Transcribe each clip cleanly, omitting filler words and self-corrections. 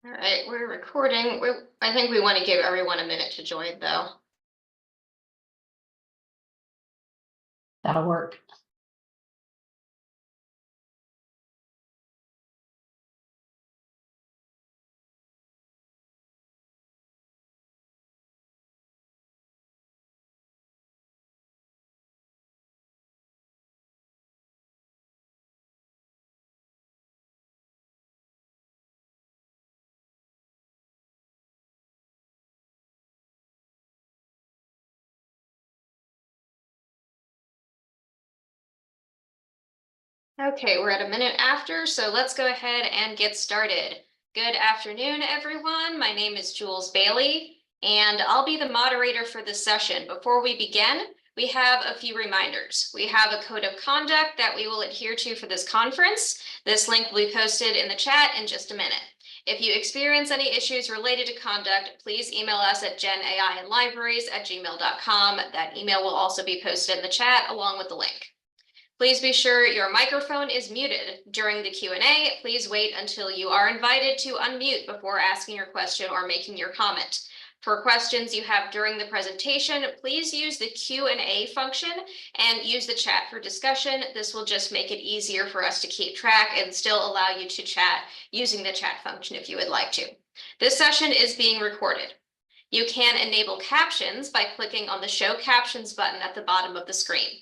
All right, we're recording. I think we want to give everyone a minute to join, though. That'll work. Okay, we're at a minute after, so let's go ahead and get started. Good afternoon, everyone. My name is Jules Bailey, and I'll be the moderator for this session. Before we begin, we have a few reminders. We have a code of conduct that we will adhere to for this conference. This link will be posted in the chat in just a minute. If you experience any issues related to conduct, please email us at genainlibraries@gmail.com. That email will also be posted in the chat along with the link. Please be sure your microphone is muted. During the Q&A, please wait until you are invited to unmute before asking your question or making your comment. For questions you have during the presentation, please use the Q&A function and use the chat for discussion. This will just make it easier for us to keep track and still allow you to chat using the chat function if you would like to. This session is being recorded. You can enable captions by clicking on the Show Captions button at the bottom of the screen.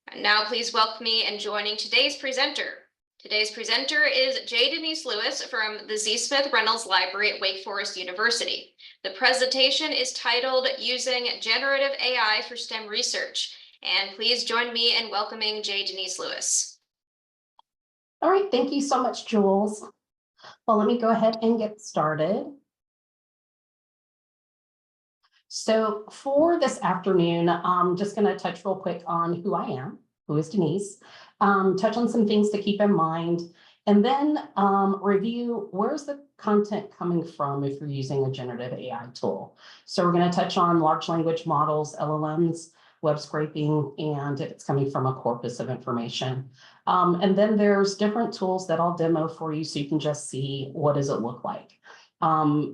And now please welcome me in joining today's presenter. Today's presenter is J. Denice Lewis from the Z. Smith Reynolds Library at Wake Forest University. The presentation is titled Using Generative AI for STEM Research. And please join me in welcoming J. Denice Lewis. All right, thank you so much, Jules. Well, let me go ahead and get started. So for this afternoon, I'm just going to touch real quick on who I am, who is Denice, touch on some things to keep in mind, and then review where's the content coming from if you're using a generative AI tool. So we're going to touch on large language models, LLMs, web scraping, and if it's coming from a corpus of information. And then there's different tools that I'll demo for you so you can just see what does it look like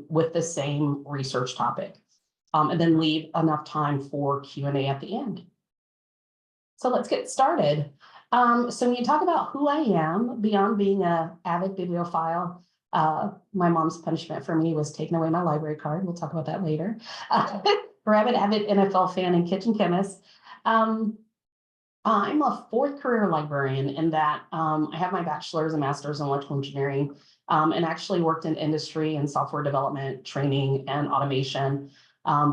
with the same research topic. And then leave enough time for Q&A at the end. So let's get started. So when you talk about who I am, beyond being an avid bibliophile, my mom's punishment for me was taking away my library card. We'll talk about that later. Avid NFL fan and kitchen chemist. I'm a fourth career librarian in that I have my bachelor's and master's in electrical engineering and actually worked in industry and software development, training, and automation.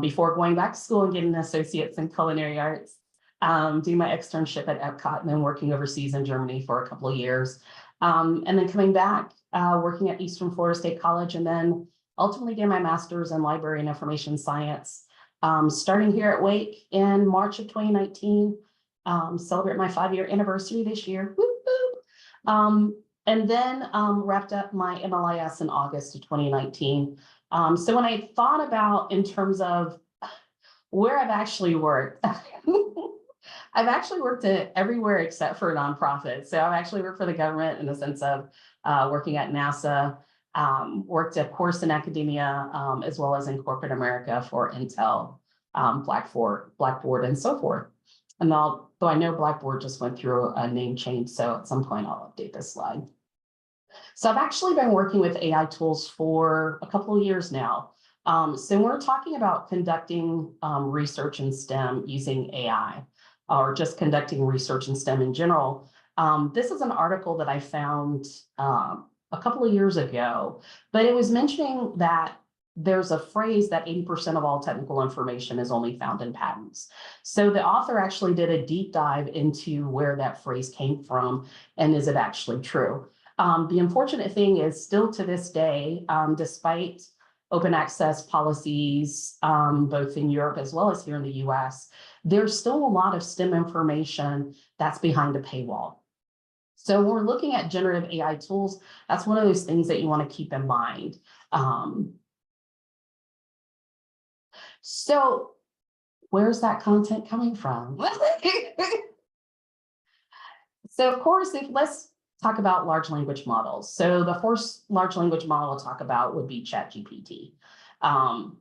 Before going back to school and getting an associate's in culinary arts, doing my externship at Epcot and then working overseas in Germany for a couple of years. And then coming back, working at Eastern Florida State College, and then ultimately getting my master's in library and information science. Starting here at Wake in March of 2019, celebrate my 5-year anniversary this year. Whoop, whoop. And then wrapped up my MLIS in August of 2019. So when I thought about in terms of where I've actually worked, I've actually worked at everywhere except for nonprofits. So I've actually worked for the government in the sense of working at NASA, worked of course in academia, as well as in corporate America for Intel, Blackboard, and so forth. And though I know Blackboard just went through a name change, so at some point I'll update this slide. So I've actually been working with AI tools for a couple of years now. So we're talking about conducting research in STEM using AI, or just conducting research in STEM in general. This is an article that I found a couple of years ago, but it was mentioning that there's a phrase that 80% of all technical information is only found in patents. So the author actually did a deep dive into where that phrase came from and is it actually true. The unfortunate thing is still to this day, despite open access policies, both in Europe as well as here in the US, there's still a lot of STEM information that's behind a paywall. So when we're looking at generative AI tools, that's one of those things that you want to keep in mind. So where's that content coming from? So of course, let's talk about large language models. So the first large language model I'll talk about would be ChatGPT. And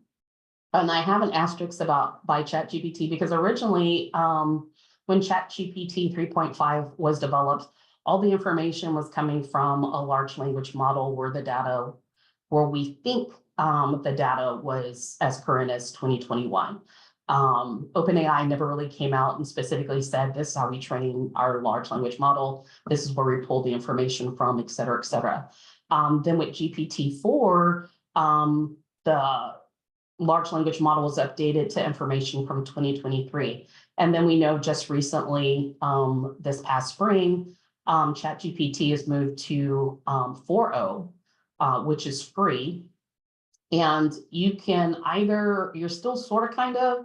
I have an asterisk by ChatGPT because originally, when ChatGPT 3.5 was developed, all the information was coming from a large language model where we think the data was as current as 2021. OpenAI never really came out and specifically said, this is how we train our large language model. This is where we pull the information from, et cetera, et cetera. Then with GPT-4, the large language model was updated to information from 2023. And then we know just recently, this past spring, ChatGPT has moved to 4.0, which is free. And you can you're still sort of kind of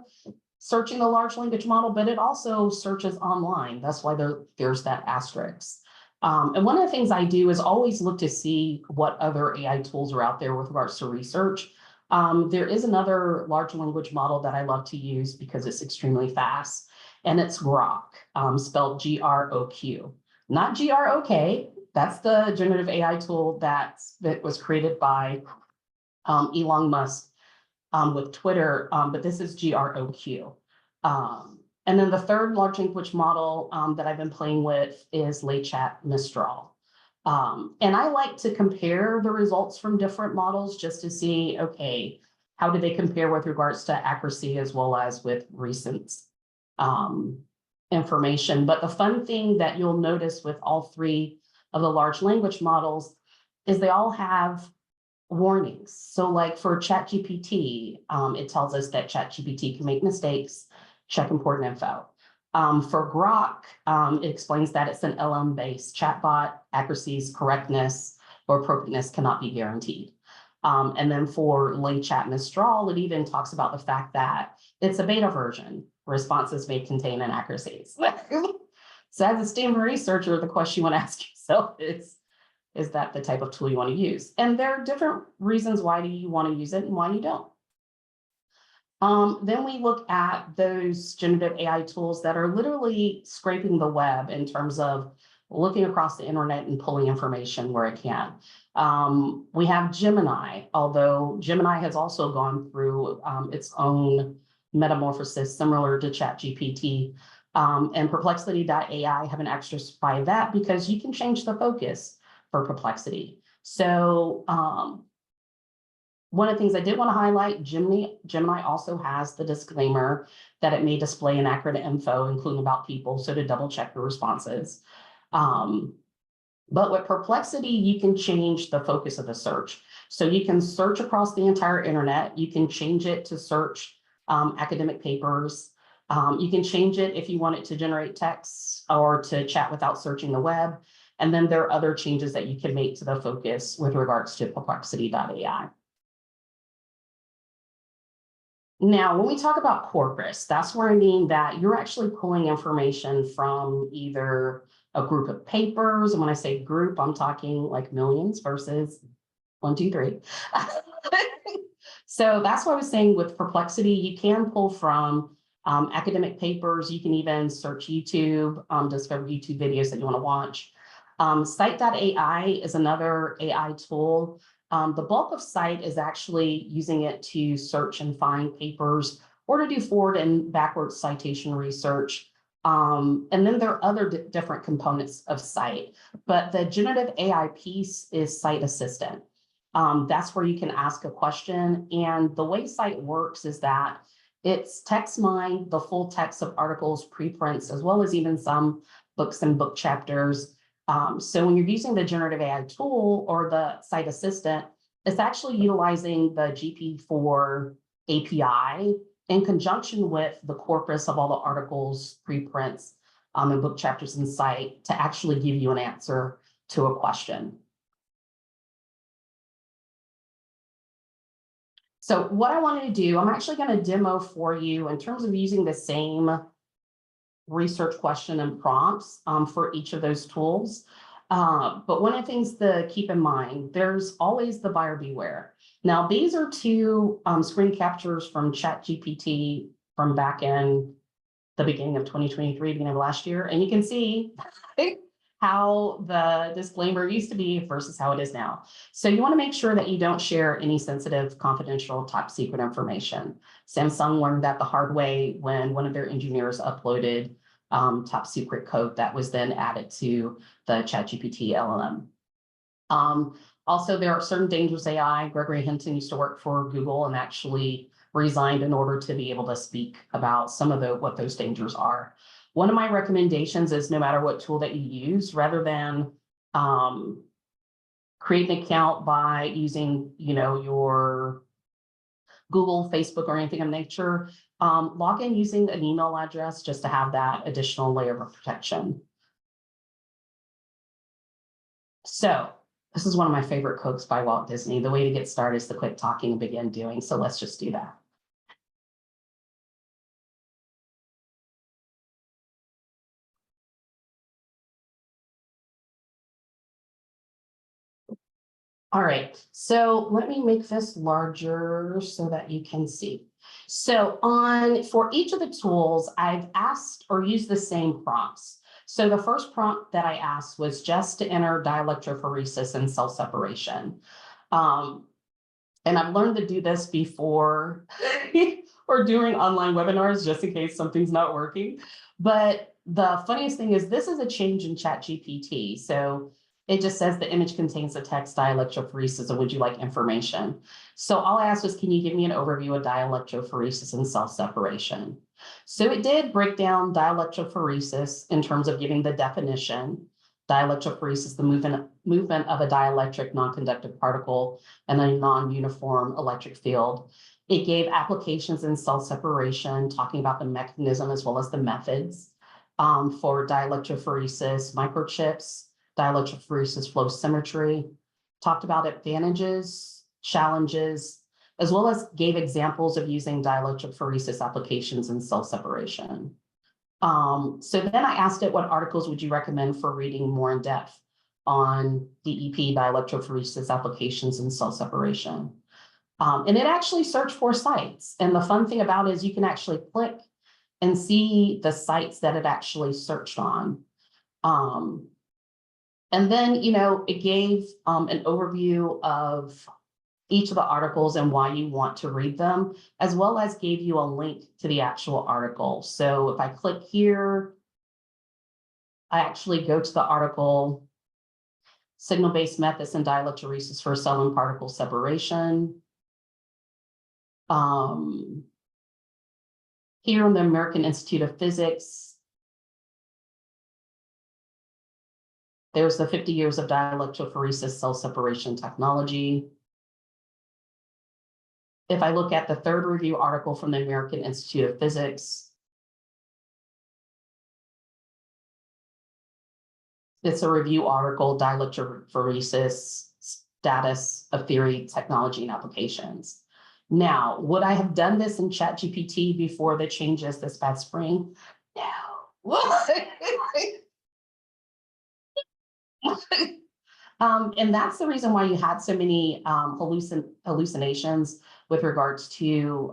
searching the large language model, but it also searches online. That's why there's that asterisk. And one of the things I do is always look to see what other AI tools are out there with regards to research. There is another large language model that I love to use because it's extremely fast, and it's Grok, spelled G-R-O-Q, not G-R-O-K. That's the generative AI tool that was created by Elon Musk with Twitter, but this is G-R-O-Q. And then the third large language model that I've been playing with is LayChat Mistral. And I like to compare the results from different models just to see, okay, how do they compare with regards to accuracy as well as with recent information. But the fun thing that you'll notice with all three of the large language models is they all have warnings. So like for ChatGPT, it tells us that ChatGPT can make mistakes, check important info. For Grok, it explains that it's an LM-based chatbot, accuracies, correctness, or appropriateness cannot be guaranteed. And then for LayChat Mistral, it even talks about the fact that it's a beta version. Responses may contain inaccuracies. So as a STEM researcher, the question you want to ask yourself is that the type of tool you want to use? And there are different reasons why do you want to use it and why you don't. Then we look at those generative AI tools that are literally scraping the web in terms of looking across the internet and pulling information where it can. We have Gemini, although Gemini has also gone through its own metamorphosis similar to ChatGPT. And Perplexity.ai have an extra by that because you can change the focus for Perplexity. So one of the things I did want to highlight, Gemini also has the disclaimer that it may display inaccurate info, including about people, so to double check your responses. But with Perplexity, you can change the focus of the search. So you can search across the entire internet. You can change it to search academic papers. You can change it if you want it to generate text or to chat without searching the web. And then there are other changes that you can make to the focus with regards to Perplexity.ai. Now, when we talk about corpus, that's where I mean that you're actually pulling information from either a group of papers. And when I say group, I'm talking like millions versus 1, 2, 3. So that's what I was saying with Perplexity. You can pull from academic papers. You can even search YouTube, discover YouTube videos that you want to watch. Scite.ai is another AI tool. The bulk of Scite is actually using it to search and find papers or to do forward and backward citation research. And then there are other different components of Scite, but the generative AI piece is Scite Assistant. That's where you can ask a question. And the way Scite works is that it's text mined the full text of articles, preprints, as well as even some books and book chapters. So when you're using the generative AI tool or the Scite Assistant, it's actually utilizing the GP4 API in conjunction with the corpus of all the articles, preprints, and book chapters in Scite to actually give you an answer to a question. So what I wanted to do, I'm actually going to demo for you in terms of using the same research question and prompts for each of those tools. But one of the things to keep in mind, there's always the buyer beware. Now, these are two screen captures from ChatGPT from back in the beginning of 2023, beginning of last year. And you can see how the disclaimer used to be versus how it is now. So you want to make sure that you don't share any sensitive, confidential, top secret information. Samsung learned that the hard way when one of their engineers uploaded top secret code that was then added to the ChatGPT LLM. Also, there are certain dangers AI. Gregory Hinton used to work for Google and actually resigned in order to be able to speak about some of what those dangers are. One of my recommendations is no matter what tool that you use, rather than create an account by using, your Google, Facebook, or anything of nature, log in using an email address just to have that additional layer of protection. So this is one of my favorite quotes by Walt Disney. The way to get started is to quit talking and begin doing. So let's just do that. All right, so let me make this larger so that you can see. So for each of the tools, I've asked or used the same prompts. So the first prompt that I asked was just to enter dielectrophoresis and cell separation. And I've learned to do this before or during online webinars, just in case something's not working. But the funniest thing is this is a change in ChatGPT. So it just says the image contains the text dielectrophoresis, and would you like information? So all I asked was, can you give me an overview of dielectrophoresis and cell separation? So it did break down dielectrophoresis in terms of giving the definition. Dielectrophoresis, the movement of a dielectric non-conductive particle and a non-uniform electric field. It gave applications in cell separation, talking about the mechanism as well as the methods for dielectrophoresis, microchips, dielectrophoresis flow symmetry, talked about advantages, challenges, as well as gave examples of using dielectrophoresis applications in cell separation. So then I asked it, what articles would you recommend for reading more in depth on DEP, dielectrophoresis applications in cell separation? And it actually searched for sites. And the fun thing about it is you can actually click and see the sites that it actually searched on. And then, it gave an overview of each of the articles and why you want to read them, as well as gave you a link to the actual article. So if I click here, I actually go to the article, signal-based methods and dielectrophoresis for cell and particle separation. Here in the American Institute of Physics, there's the 50 years of dielectrophoresis cell separation technology. If I look at the third review article from the American Institute of Physics, it's a review article, dielectrophoresis, status of theory, technology, and applications. Now, would I have done this in ChatGPT before the changes this past spring? No. And that's the reason why you had so many hallucinations with regards to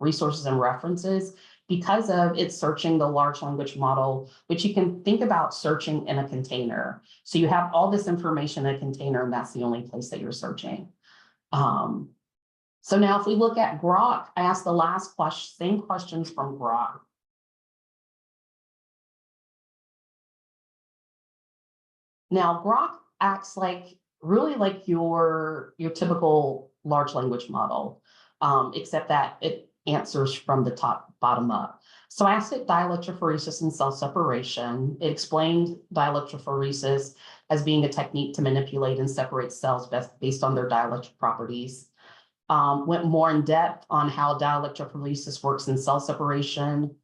resources and references, because of it's searching the large language model, which you can think about searching in a container. So you have all this information in a container, and that's the only place that you're searching. So now if we look at Grok, I asked the last question, same questions from Grok. Now, Grok acts really like your typical large language model, except that it answers from the bottom up. So I asked it dielectrophoresis and cell separation. It explained dielectrophoresis as being a technique to manipulate and separate cells based on their dielectric properties. Went more in depth on how dielectrophoresis works in cell separation.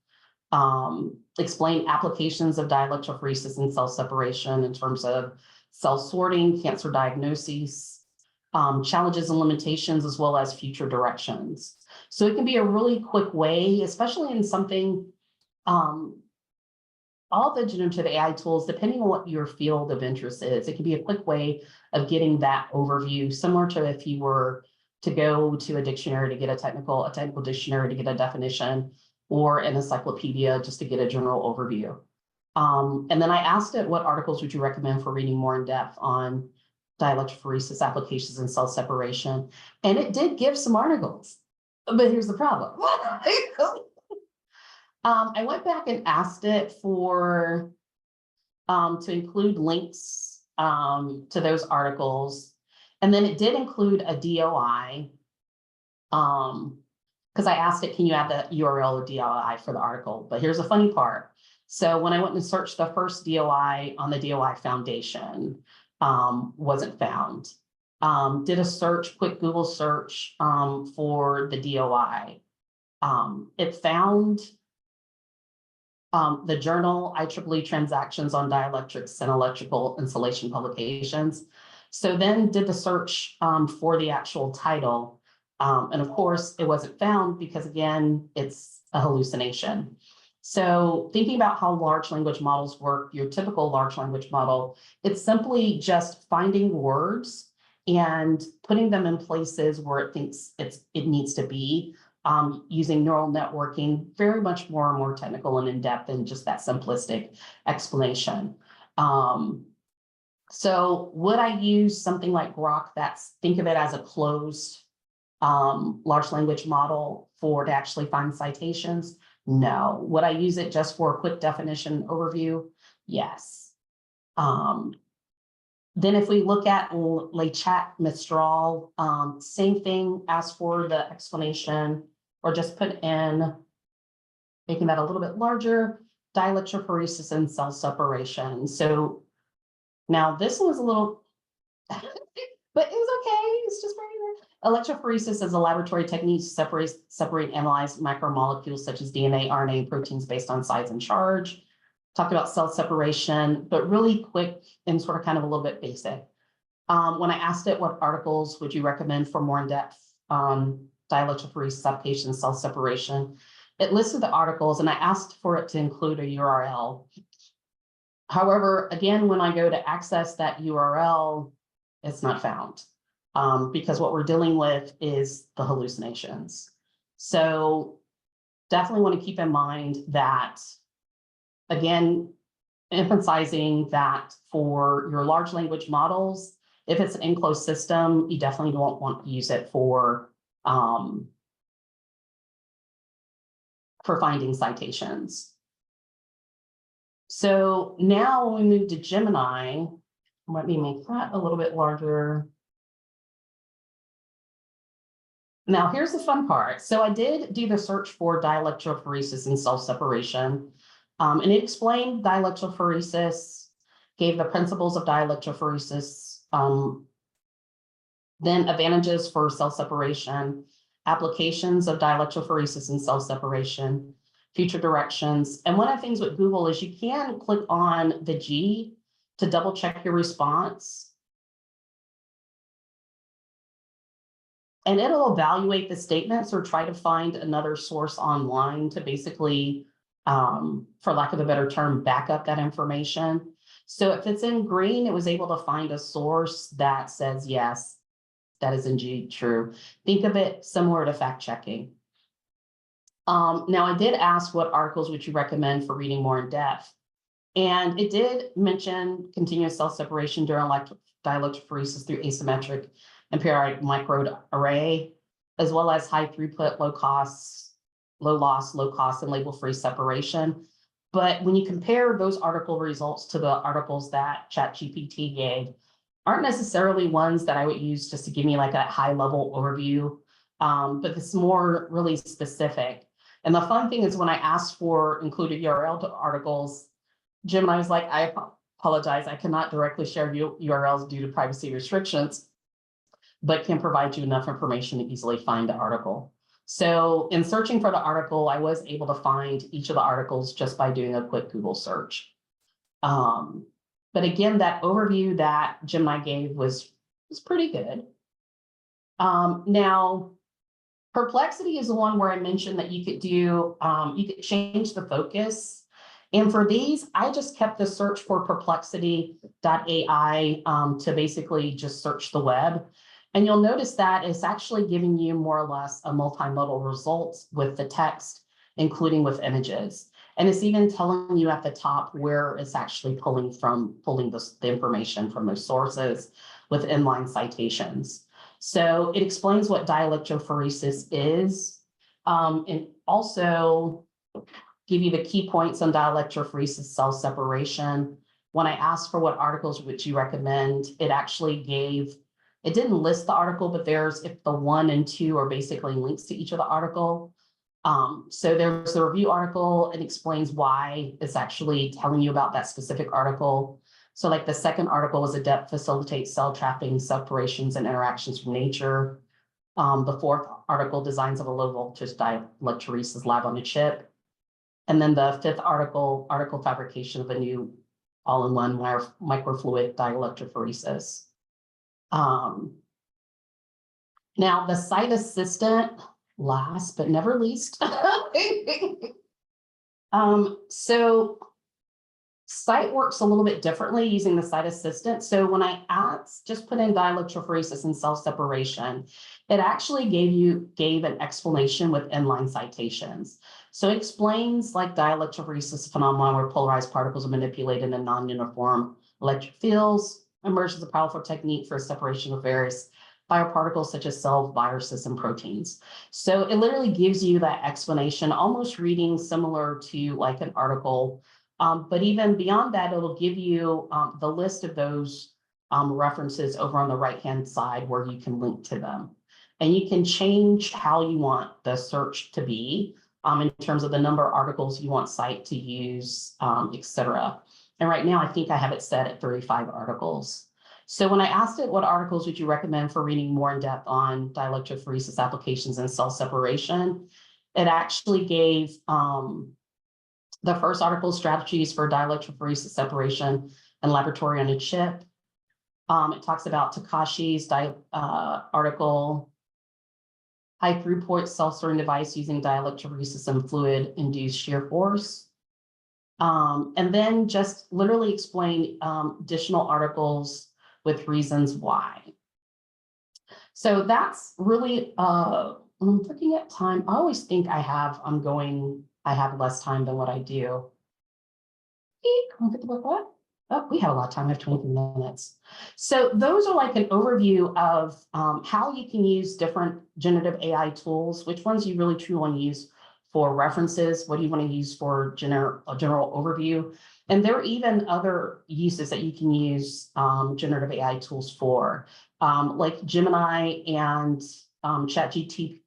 Explain applications of dielectrophoresis and cell separation in terms of cell sorting, cancer diagnoses, challenges and limitations, as well as future directions. So it can be a really quick way, especially in something, all the generative AI tools, depending on what your field of interest is, it can be a quick way of getting that overview, similar to if you were to go to a dictionary to get a technical dictionary to get a definition, or an encyclopedia just to get a general overview. And then I asked it, what articles would you recommend for reading more in depth on dielectrophoresis applications and cell separation? And it did give some articles, but here's the problem. I went back and asked it for to include links to those articles. And then it did include a DOI. Because I asked it, can you add the URL of DOI for the article? But here's the funny part. So when I went and searched the first DOI on the DOI Foundation, wasn't found. Did a search, quick Google search for the DOI. It found the journal IEEE Transactions on Dielectrics and Electrical Insulation Publications. So then did the search for the actual title. And of course, it wasn't found because, again, it's a hallucination. So thinking about how large language models work, your typical large language model, it's simply just finding words and putting them in places where it thinks it needs to be, using neural networking, very much more technical and in-depth than just that simplistic explanation. So would I use something like Grok think of it as a closed large language model to actually find citations? No. Would I use it just for a quick definition overview? Yes. Then if we look at Chat Mistral, same thing, ask for the explanation, or just put in, making that a little bit larger, dielectrophoresis and cell separation. So now this was a little, but it was okay. It's just very electrophoresis is a laboratory technique to separate analyze macromolecules such as DNA, RNA, and proteins based on size and charge. Talked about cell separation, but really quick and sort of kind of a little bit basic. When I asked it what articles would you recommend for more in-depth dielectrophoresis applications, cell separation, it listed the articles and I asked for it to include a URL. However, again, when I go to access that URL, it's not found. Because what we're dealing with is the hallucinations. So definitely want to keep in mind that, again, emphasizing that for your large language models, if it's an enclosed system, you definitely don't want to use it for finding citations. So now when we move to Gemini, let me make that a little bit larger. Now, here's the fun part. So I did do the search for dielectrophoresis and cell separation, and it explained dielectrophoresis, gave the principles of dielectrophoresis, then advantages for cell separation, applications of dielectrophoresis and cell separation, future directions. And one of the things with Google is you can click on the G to double check your response. And it'll evaluate the statements or try to find another source online to basically, for lack of a better term, back up that information. So if it's in green, it was able to find a source that says, yes, that is indeed true. Think of it similar to fact checking. Now, I did ask what articles would you recommend for reading more in depth? And it did mention continuous cell separation during dielectrophoresis through asymmetric and periodic microarray, as well as high throughput, low loss, low cost, and label-free separation. But when you compare those article results to the articles that ChatGPT gave, aren't necessarily ones that I would use just to give me like a high-level overview, but it's more really specific. And the fun thing is when I asked for included URL to articles, Gemini was like, I apologize, I cannot directly share URLs due to privacy restrictions, but can provide you enough information to easily find the article. So in searching for the article, I was able to find each of the articles just by doing a quick Google search. But again, that overview that Gemini gave was pretty good. Now, Perplexity is the one where I mentioned that you could do, you could change the focus. And for these, I just kept the search for Perplexity.ai to basically just search the web. And you'll notice that it's actually giving you more or less a multimodal results with the text, including with images. And it's even telling you at the top where it's actually pulling the information from those sources with inline citations. So it explains what dialectophoresis is, and also give you the key points on dialectophoresis cell separation. When I asked for what articles would you recommend, it actually it didn't list the article, but if the 1 and 2 are basically links to each of the article. So there's the review article. It explains why it's actually telling you about that specific article. So like the second article was adept facilitates cell trapping, separations, and interactions from nature. The fourth article, designs of a low voltage dialectophoresis lab on a chip. And then the fifth article fabrication of a new all-in-one microfluid dielectrophoresis. Now the site assistant, last but never least. So Scite works a little bit differently using the site assistant. So when I just put in dielectrophoresis and cell separation, it actually gave an explanation with inline citations. So it explains like dielectrophoresis phenomenon where polarized particles are manipulated in non-uniform electric fields, emerges a powerful technique for separation of various bioparticles such as cells, viruses, and proteins. So it literally gives you that explanation, almost reading similar to like an article. But even beyond that, it'll give you the list of those references over on the right-hand side where you can link to them. And you can change how you want the search to be in terms of the number of articles you want Scite to use, etc. And right now, I think I have it set at 35 articles. So when I asked it, what articles would you recommend for reading more in depth on dielectrophoresis applications and cell separation? It actually gave the first article, strategies for dielectrophoresis separation and laboratory on a chip. It talks about Takashi's article, high throughput self-sorting device using dielectrophoresis and fluid induced shear force. And then just literally explain additional articles with reasons why. So that's really, I'm looking at time. I always think I have less time than what I do. What? Oh, we have a lot of time. I have 23 minutes. So those are like an overview of how you can use different generative AI tools, which ones you really truly want to use for references, what do you want to use for a general overview. And there are even other uses that you can use generative AI tools for, like Gemini and ChatGPT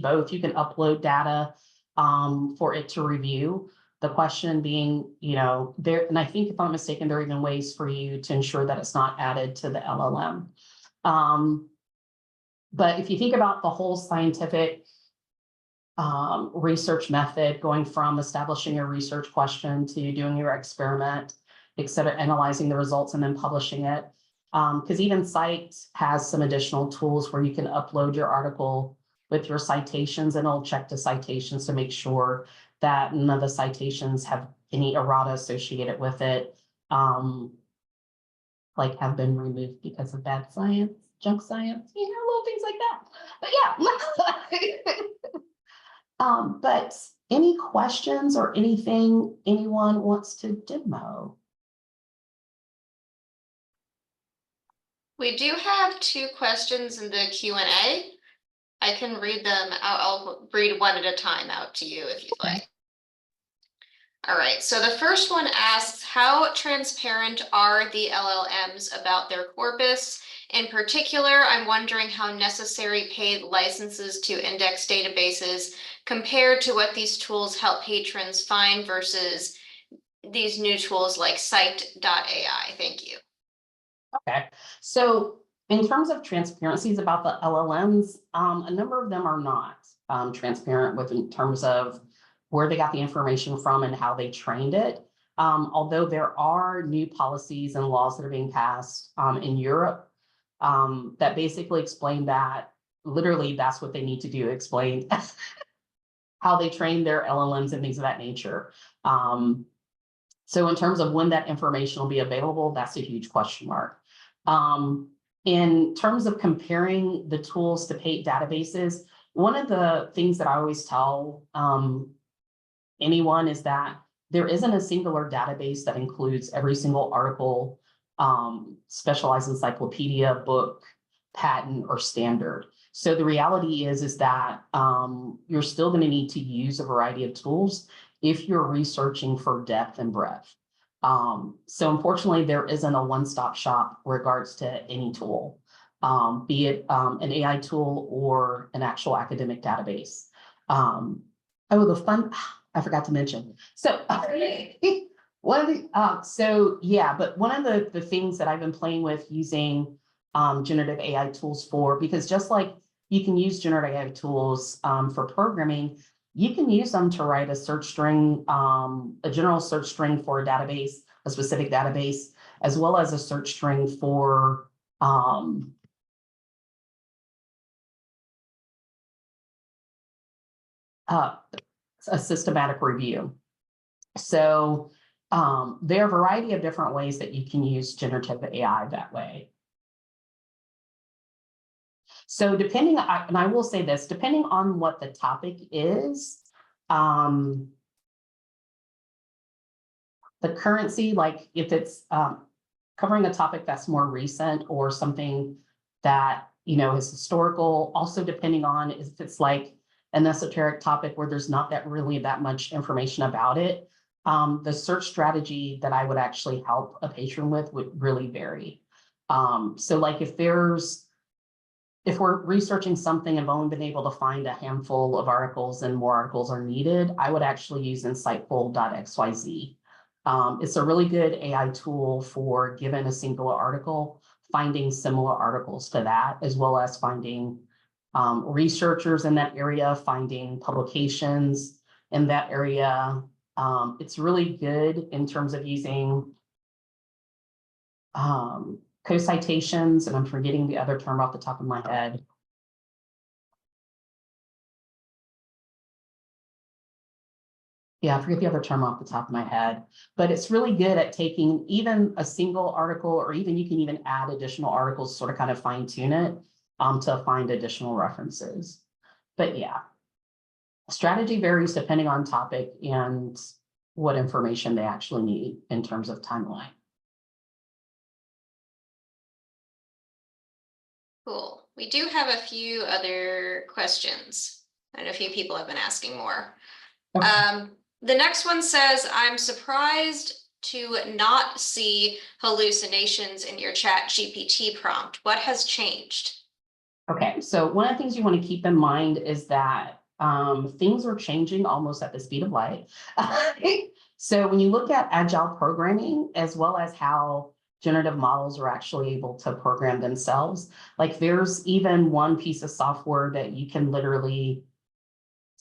both. You can upload data for it to review. The question being, there, and I think if I'm not mistaken, there are even ways for you to ensure that it's not added to the LLM. But if you think about the whole scientific research method, going from establishing your research question to doing your experiment, etc., analyzing the results and then publishing it. Because even Scite has some additional tools where you can upload your article with your citations, and it'll check the citations to make sure that none of the citations have any errata associated with it, like have been removed because of bad science, junk science, little things like that. But yeah. But any questions or anything anyone wants to demo? We do have 2 questions in the Q&A. I can read them out. I'll read one at a time out to you if you'd like. All right, so the first one asks, how transparent are the LLMs about their corpus? In particular, I'm wondering how necessary paid licenses to index databases compare to what these tools help patrons find versus these new tools like scite.ai. Thank you. Okay, so in terms of transparencies about the LLMs, a number of them are not transparent in terms of where they got the information from and how they trained it. Although there are new policies and laws that are being passed in Europe that basically explain that, literally that's what they need to do, explain how they train their LLMs and things of that nature. So in terms of when that information will be available, that's a huge question mark. In terms of comparing the tools to paid databases, one of the things that I always tell anyone is that there isn't a singular database that includes every single article, specialized encyclopedia, book, patent, or standard. So the reality is that you're still going to need to use a variety of tools if you're researching for depth and breadth. So unfortunately, there isn't a one-stop shop regards to any tool, be it an AI tool or an actual academic database. I forgot to mention. So one of the things that I've been playing with using generative AI tools for, because just like you can use generative AI tools for programming, you can use them to write a search string, a general search string for a database, a specific database, as well as a search string for a systematic review. So there are a variety of different ways that you can use generative AI that way. So depending, and I will say this, depending on what the topic is, the currency, like if it's covering a topic that's more recent or something that, is historical, also depending on if it's like an esoteric topic where there's not really that much information about it, the search strategy that I would actually help a patron with would really vary. So like if we're researching something and I've only been able to find a handful of articles and more articles are needed, I would actually use insightful.xyz. It's a really good AI tool for, given a singular article, finding similar articles to that, as well as finding researchers in that area, finding publications in that area. It's really good in terms of using co-citations, and I'm forgetting the other term off the top of my head. Yeah, I forget the other term off the top of my head, but it's really good at taking even a single article, or even you can even add additional articles, sort of kind of fine tune it to find additional references. But yeah, strategy varies depending on topic and what information they actually need in terms of timeline. Cool. We do have a few other questions, and a few people have been asking more. Okay. The next one says, I'm surprised to not see hallucinations in your ChatGPT prompt. What has changed? Okay, so one of the things you want to keep in mind is that things are changing almost at the speed of light. So when you look at agile programming, as well as how generative models are actually able to program themselves, like there's even one piece of software that you can literally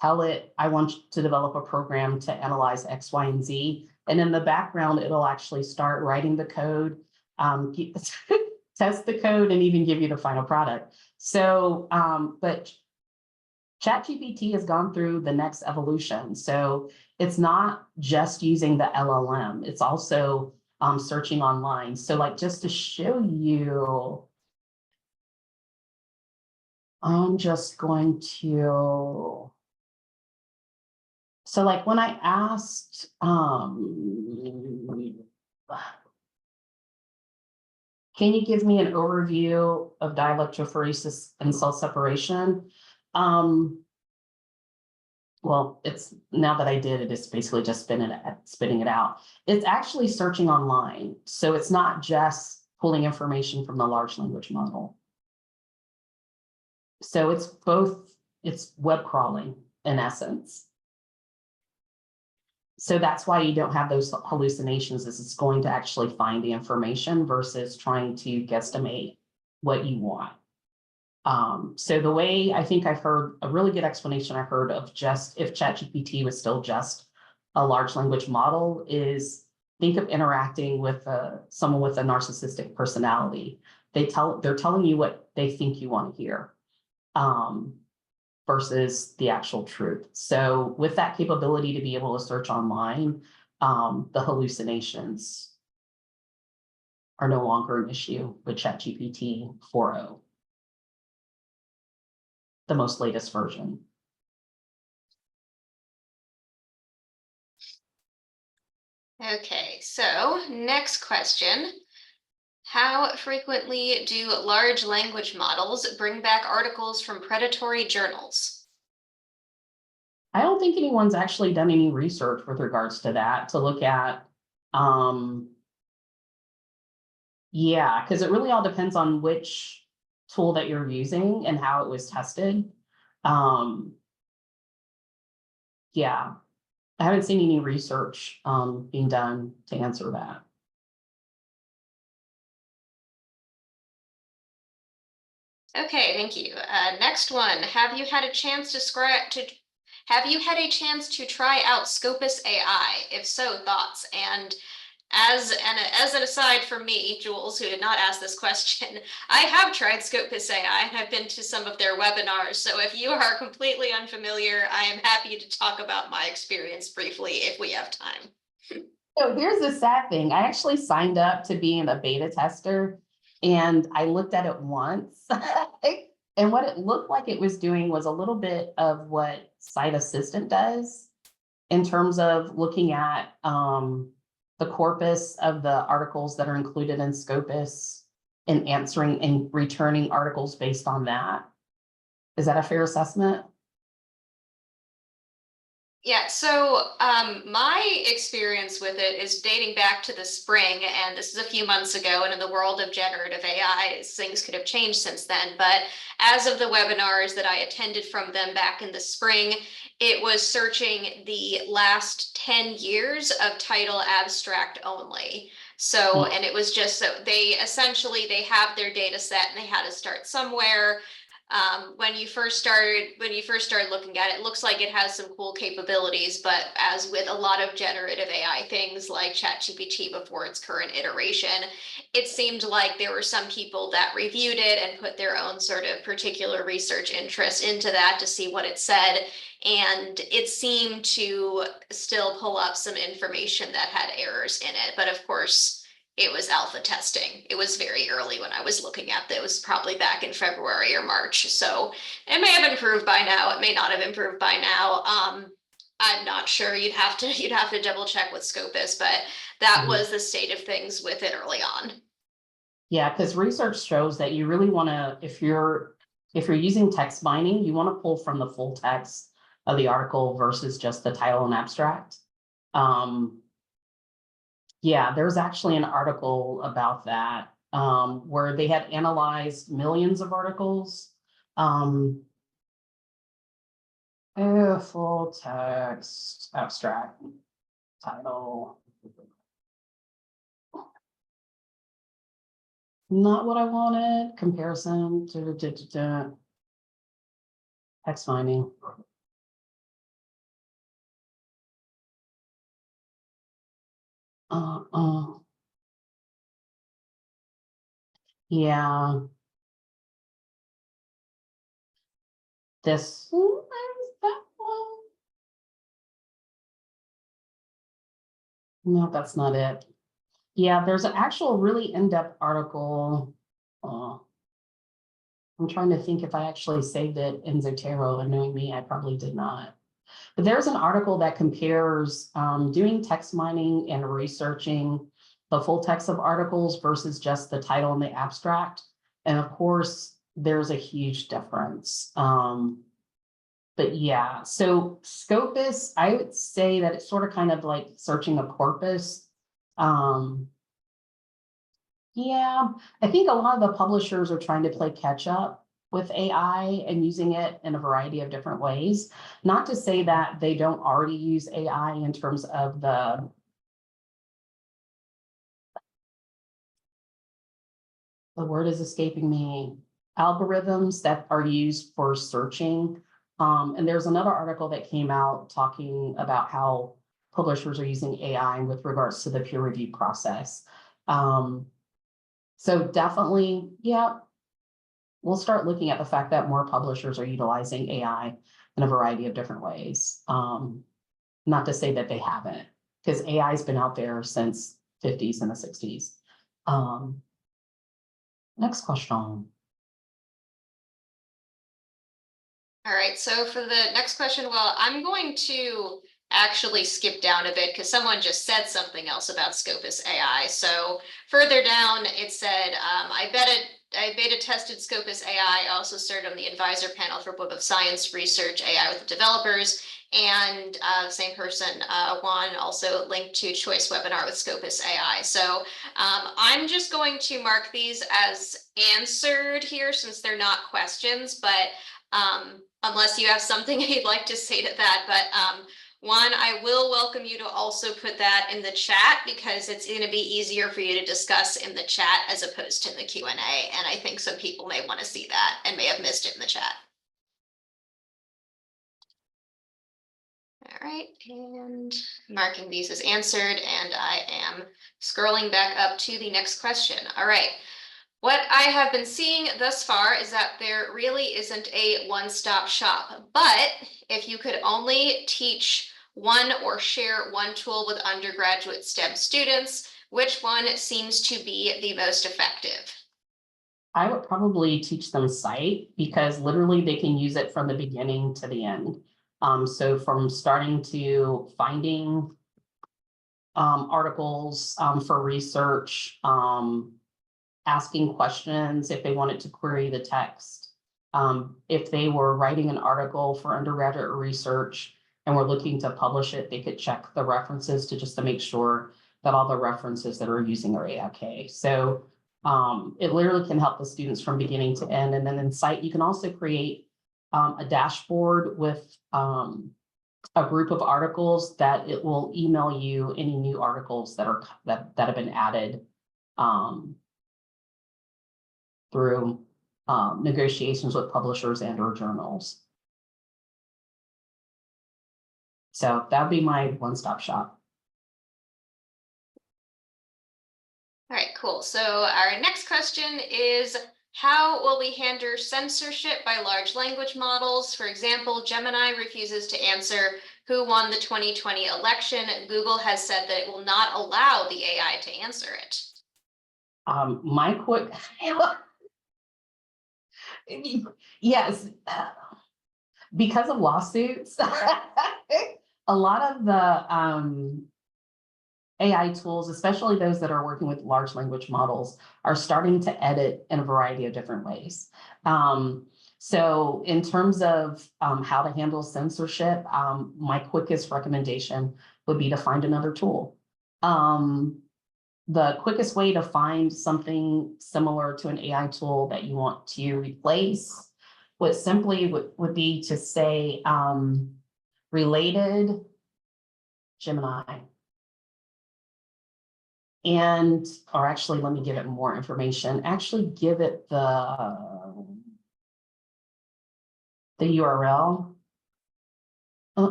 tell it, I want to develop a program to analyze X, Y, and Z. And in the background, it'll actually start writing the code, test the code, and even give you the final product. So, but ChatGPT has gone through the next evolution. So it's not just using the LLM, it's also searching online. So like, just to show you, I'm just going to, so like when I asked, can you give me an overview of dielectrophoresis and cell separation? Well, it's, now that I did it, it's basically just spitting it out. It's actually searching online. So it's not just pulling information from the large language model. So it's both, it's web crawling in essence. So that's why you don't have those hallucinations, is it's going to actually find the information versus trying to guesstimate what you want. So the way I think I've heard a really good explanation I heard of just if ChatGPT was still just a large language model is, think of interacting with someone with a narcissistic personality. They're telling you what they think you want to hear. Versus the actual truth. So with that capability to be able to search online, the hallucinations are no longer an issue with ChatGPT 4.0, the most latest version. Okay, so next question. How frequently do large language models bring back articles from predatory journals? I don't think anyone's actually done any research with regards to that to look at. Um, yeah, because it really all depends on which tool that you're using and how it was tested. Um, yeah, I haven't seen any research being done to answer that. Okay, thank you. Next one. Have you had a chance have you had a chance to try out Scopus AI? If so, thoughts. And as an aside from me, Jules, who did not ask this question, I have tried Scopus AI and have been to some of their webinars. So if you are completely unfamiliar, I am happy to talk about my experience briefly if we have time. So here's the sad thing. I actually signed up to be a beta tester and I looked at it once. And what it looked like it was doing was a little bit of what Site Assistant does in terms of looking at the corpus of the articles that are included in Scopus and answering and returning articles based on that. Is that a fair assessment? Yeah, so my experience with it is dating back to the spring, and this is a few months ago, and in the world of generative AI, things could have changed since then. But as of the webinars that I attended from them back in the spring, it was searching the last 10 years of title abstract only. So, and it was just so they essentially they have their data set and they had to start somewhere. When you first started looking at it, it looks like it has some cool capabilities, but as with a lot of generative AI things like ChatGPT before its current iteration, it seemed like there were some people that reviewed it and put their own sort of particular research interest into that to see what it said. And it seemed to still pull up some information that had errors in it. But of course, it was alpha testing. It was very early when I was looking at it. It was probably back in February or March. So it may have improved by now. It may not have improved by now. I'm not sure. You'd have to double check with Scopus, but that was the state of things with it early on. Yeah, because research shows that you really want to, if you're using text mining, you want to pull from the full text of the article versus just the title and abstract. Yeah, there's actually an article about that where they had analyzed millions of articles. Full text, abstract, title. Not what I wanted. Comparison to text mining. Yeah. This that one. No, that's not it. Yeah, there's an actual really in-depth article. I'm trying to think if I actually saved it in Zotero, and knowing me, I probably did not. But there's an article that compares doing text mining and researching the full text of articles versus just the title and the abstract. And of course, there's a huge difference. But yeah, so Scopus, I would say that it's sort of kind of like searching a corpus. Yeah, I think a lot of the publishers are trying to play catch up with AI and using it in a variety of different ways. Not to say that they don't already use AI in terms of the word is escaping me, algorithms that are used for searching. And there's another article that came out talking about how publishers are using AI with regards to the peer review process. So definitely, yeah, we'll start looking at the fact that more publishers are utilizing AI in a variety of different ways. Not to say that they haven't, because AI has been out there since 50s and the 60s. Next question. All right, so for the next question, well, I'm going to actually skip down a bit because someone just said something else about Scopus AI. So further down, it said, I beta tested Scopus AI. I also served on the advisor panel for Web of Science Research AI with the developers. And same person, Juan, also linked to Choice Webinar with Scopus AI. So I'm just going to mark these as answered here since they're not questions, but unless you have something you'd like to say to that. But Juan, I will welcome you to also put that in the chat because it's going to be easier for you to discuss in the chat as opposed to in the Q&A. And I think some people may want to see that and may have missed it in the chat. All right, and marking these as answered, and I am scrolling back up to the next question. All right, what I have been seeing thus far is that there really isn't a one-stop shop, but if you could only teach one or share one tool with undergraduate STEM students, which one seems to be the most effective? I would probably teach them Scite because literally they can use it from the beginning to the end. So from starting to finding articles for research, asking questions if they wanted to query the text. If they were writing an article for undergraduate research and were looking to publish it, they could check the references to make sure that all the references that are using are okay. So it literally can help the students from beginning to end. And then in Scite, you can also create a dashboard with a group of articles that it will email you any new articles that have been added through negotiations with publishers and or journals. So that'd be my one-stop shop. All right, cool. So our next question is, how will we handle censorship by large language models? For example, Gemini refuses to answer who won the 2020 election. Google has said that it will not allow the AI to answer it. My quick, yes, because of lawsuits, a lot of the AI tools, especially those that are working with large language models, are starting to edit in a variety of different ways. So in terms of how to handle censorship, my quickest recommendation would be to find another tool. The quickest way to find something similar to an AI tool that you want to replace would be to say related Gemini. Or actually, let me give it more information. Actually give it the URL.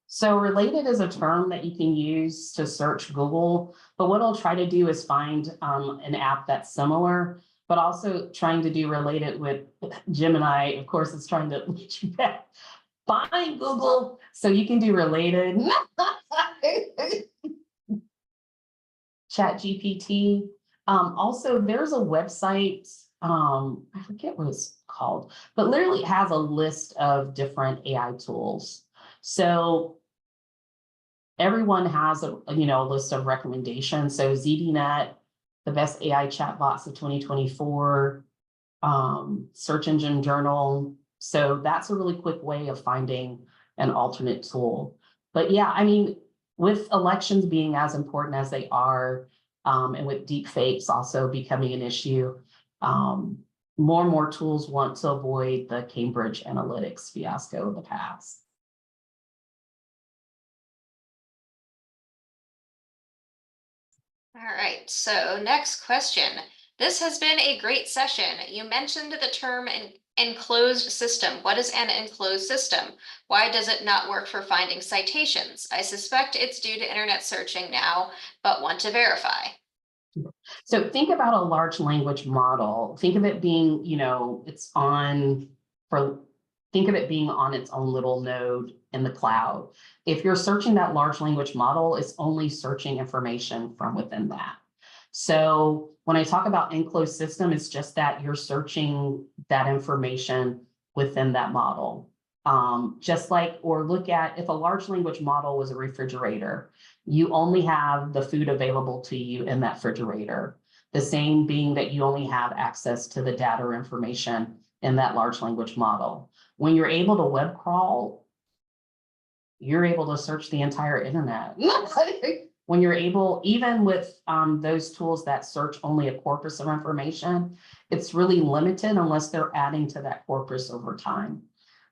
So related is a term that you can use to search Google, but what I'll try to do is find an app that's similar, but also trying to do related with Gemini. Of course, it's trying to let you back. Find Google, so you can do related. ChatGPT. Also, there's a website, I forget what it's called, but literally has a list of different AI tools. So everyone has a list of recommendations. So ZDNet, the best AI chatbots of 2024, Search Engine Journal. So that's a really quick way of finding an alternate tool. But yeah, I mean, with elections being as important as they are, and with deep fakes also becoming an issue, more and more tools want to avoid the Cambridge Analytics fiasco of the past. All right, so next question. This has been a great session. You mentioned the term enclosed system. What is an enclosed system? Why does it not work for finding citations? I suspect it's due to internet searching now, but want to verify. So think about a large language model. Think of it being, think of it being on its own little node in the cloud. If you're searching that large language model, it's only searching information from within that. So when I talk about enclosed system, it's just that you're searching that information within that model. Just like, or look at if a large language model was a refrigerator, you only have the food available to you in that refrigerator. The same being that you only have access to the data or information in that large language model. When you're able to web crawl, you're able to search the entire internet. When you're able, even with those tools that search only a corpus of information, it's really limited unless they're adding to that corpus over time.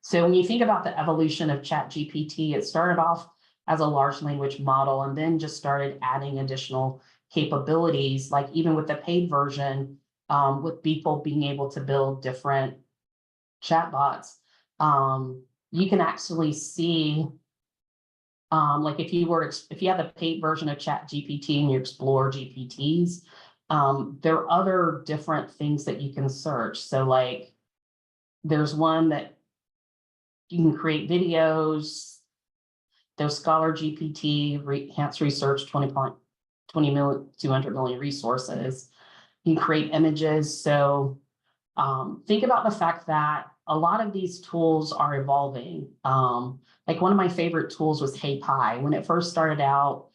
So when you think about the evolution of ChatGPT, it started off as a large language model and then just started adding additional capabilities, like even with the paid version, with people being able to build different chatbots. You can actually see, like if you have the paid version of ChatGPT and you explore GPTs, there are other different things that you can search. So like there's one that you can create videos. There's Scholar GPT, Enhanced Research, 200 million resources. You can create images. So think about the fact that a lot of these tools are evolving. Like one of my favorite tools was HeyPi. When it first started out,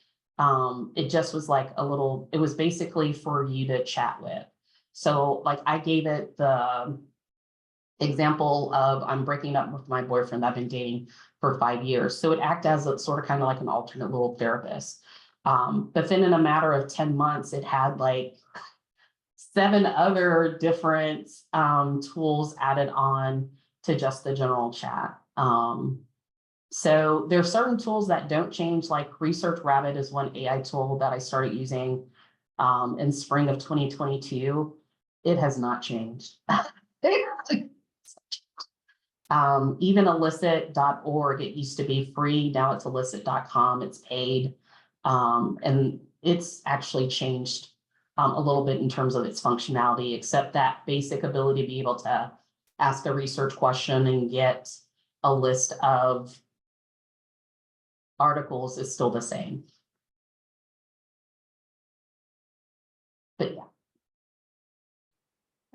it just was like it was basically for you to chat with. So like I gave it the example of I'm breaking up with my boyfriend I've been dating for 5 years. So it acted as a sort of kind of like an alternate little therapist. But then in a matter of 10 months, it had like 7 other different tools added on to just the general chat. So there are certain tools that don't change, like Research Rabbit is one AI tool that I started using in spring of 2022. It has not changed. Even elicit.org, it used to be free. Now it's elicit.com, it's paid. And it's actually changed a little bit in terms of its functionality, except that basic ability to be able to ask a research question and get a list of articles is still the same. But yeah.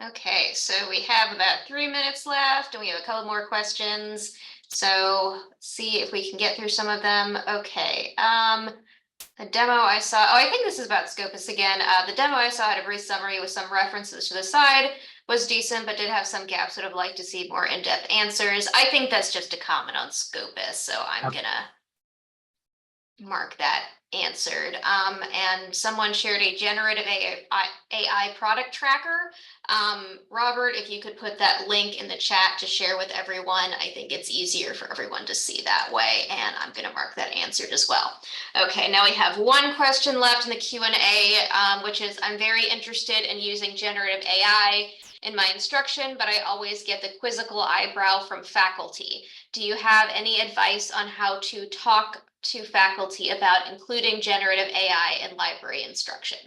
Okay, so we have about 3 minutes left and we have a couple more questions. So let's see if we can get through some of them. Okay. The demo I saw, I think this is about Scopus again. The demo I saw had a brief summary with some references to the side, was decent, but did have some gaps. Would have liked to see more in-depth answers. I think that's just a comment on Scopus, so I'm gonna mark that answered. And someone shared a generative AI product tracker. Robert, if you could put that link in the chat to share with everyone, I think it's easier for everyone to see that way. And I'm going to mark that answered as well. Okay, now we have one question left in the Q&A, which is, I'm very interested in using generative AI in my instruction, but I always get the quizzical eyebrow from faculty. Do you have any advice on how to talk to faculty about including generative AI in library instruction?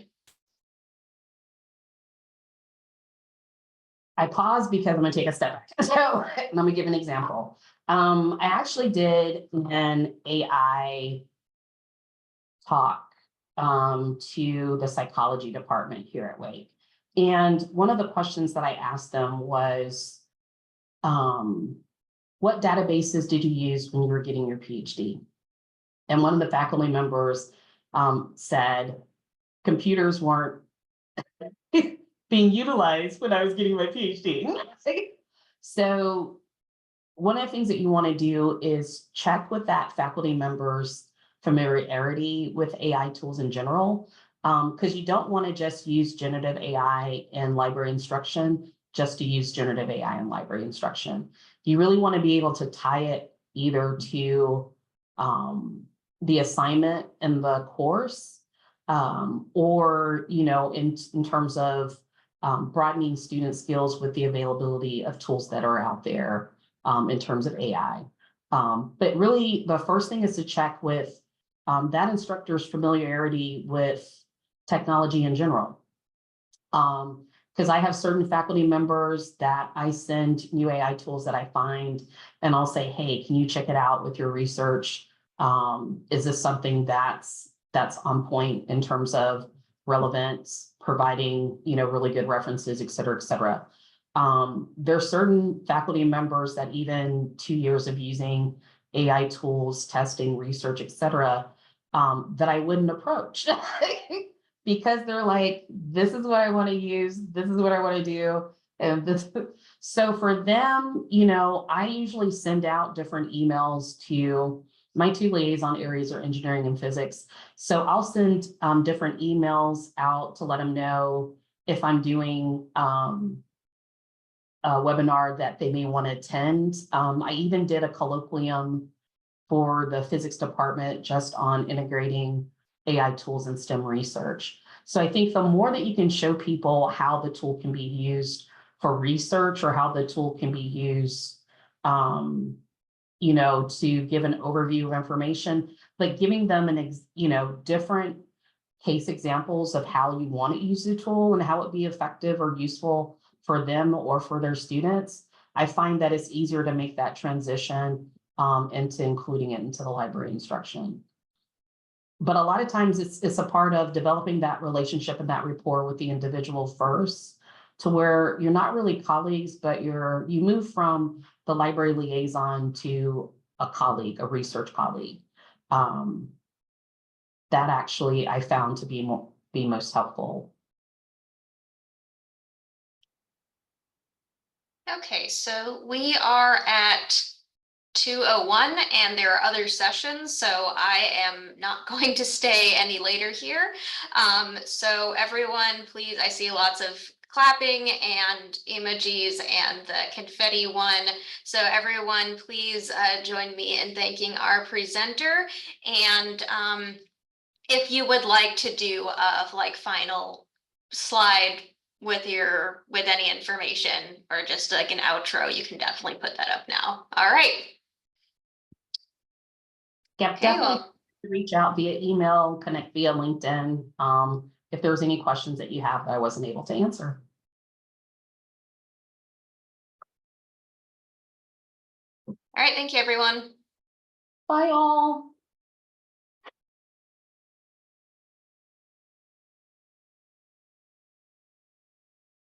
I pause because I'm going to take a step back. So let me give an example. I actually did an AI talk to the psychology department here at Wake. And one of the questions that I asked them was, what databases did you use when you were getting your PhD? And one of the faculty members said, computers weren't being utilized when I was getting my PhD. So one of the things that you want to do is check with that faculty member's familiarity with AI tools in general, because you don't want to just use generative AI in library instruction just to use generative AI in library instruction. You really want to be able to tie it either to the assignment in the course, or in terms of broadening student skills with the availability of tools that are out there in terms of AI. But really, the first thing is to check with that instructor's familiarity with technology in general. Because I have certain faculty members that I send new AI tools that I find, and I'll say, hey, can you check it out with your research? Is this something that's on point in terms of relevance, providing really good references, et cetera, et cetera. There are certain faculty members that even 2 years of using AI tools, testing, research, et cetera, that I wouldn't approach because they're like, this is what I want to use, this is what I want to do. And this, so for them, you know, I usually send out different emails to my 2 liaison areas are engineering and physics. So I'll send different emails out to let them know if I'm doing a webinar that they may want to attend. I even did a colloquium for the physics department just on integrating AI tools in STEM research. So I think the more that you can show people how the tool can be used for research or how the tool can be used, you know, to give an overview of information, like giving them different case examples of how you want to use the tool and how it be effective or useful for them or for their students. I find that it's easier to make that transition into including it into the library instruction. But a lot of times it's a part of developing that relationship and that rapport with the individual first, to where you're not really colleagues, but you move from the library liaison to a colleague, a research colleague. That actually I found to be most helpful. Okay, so we are at 2:01 and there are other sessions, so I am not going to stay any later here. So everyone, please, I see lots of clapping and emojis and the confetti one. So everyone, please join me in thanking our presenter. And if you would like to do a final slide with any information or just like an outro, you can definitely put that up now. All right. Yeah, Okay, definitely well, reach out via email, connect via LinkedIn, if there's any questions that you have that I wasn't able to answer. all right. Thank you, everyone. Bye all.